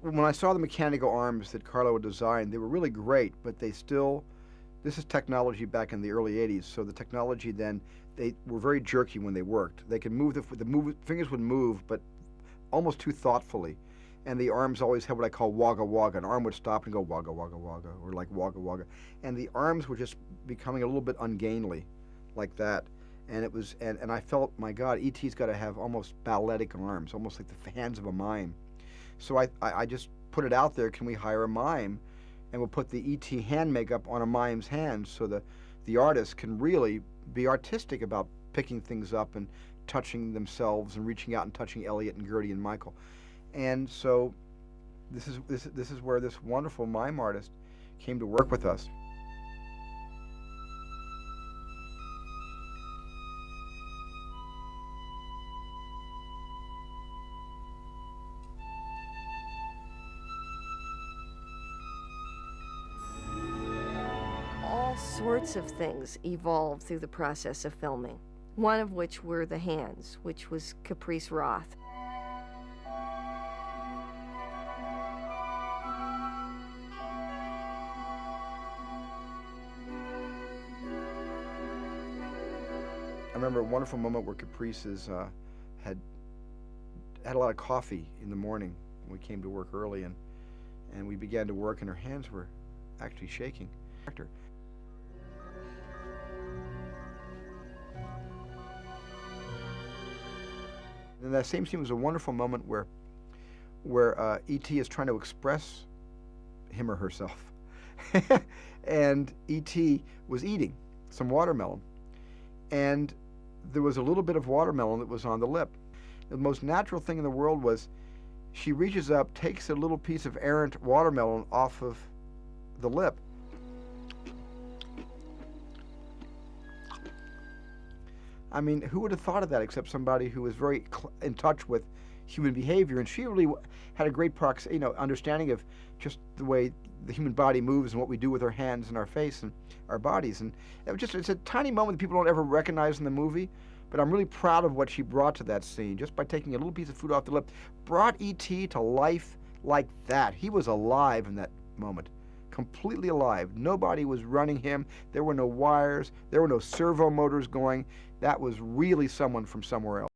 when I saw the mechanical arms that Carlo had designed, they were really great, but they still, this is technology back in the early 80s, so the technology then, they were very jerky when they worked. They could move, fingers would move, but almost too thoughtfully. And the arms always had what I call wagga wagga. An arm would stop and go wagga wagga wagga, or like wagga wagga. And the arms were just becoming a little bit ungainly, like that. And it was, and I felt, my God, E.T.'s got to have almost balletic arms, almost like the hands of a mime. So I just put it out there, can we hire a mime? And we'll put the E.T. hand makeup on a mime's hands so the artist can really be artistic about picking things up and touching themselves and reaching out and touching Elliot and Gertie and Michael. And so this is where this wonderful mime artist came to work with us. All sorts of things evolved through the process of filming, one of which were the hands, which was Caprice Roth. I remember a wonderful moment where Caprice's had a lot of coffee in the morning when we came to work early, and we began to work, and her hands were actually shaking. And that same scene was a wonderful moment where E.T. is trying to express him or herself, and E.T. was eating some watermelon, and there was a little bit of watermelon that was on the lip. The most natural thing in the world was she reaches up, takes a little piece of errant watermelon off of the lip. I mean, who would have thought of that except somebody who was very in touch with human behavior? And she really had a great understanding of just the way the human body moves and what we do with our hands and our face and our bodies. And it's a tiny moment that people don't ever recognize in the movie, but I'm really proud of what she brought to that scene, just by taking a little piece of food off the lip. Brought E.T. to life like that. He was alive in that moment. Completely alive. Nobody was running him. There were no wires. There were no servo motors going. That was really someone from somewhere else.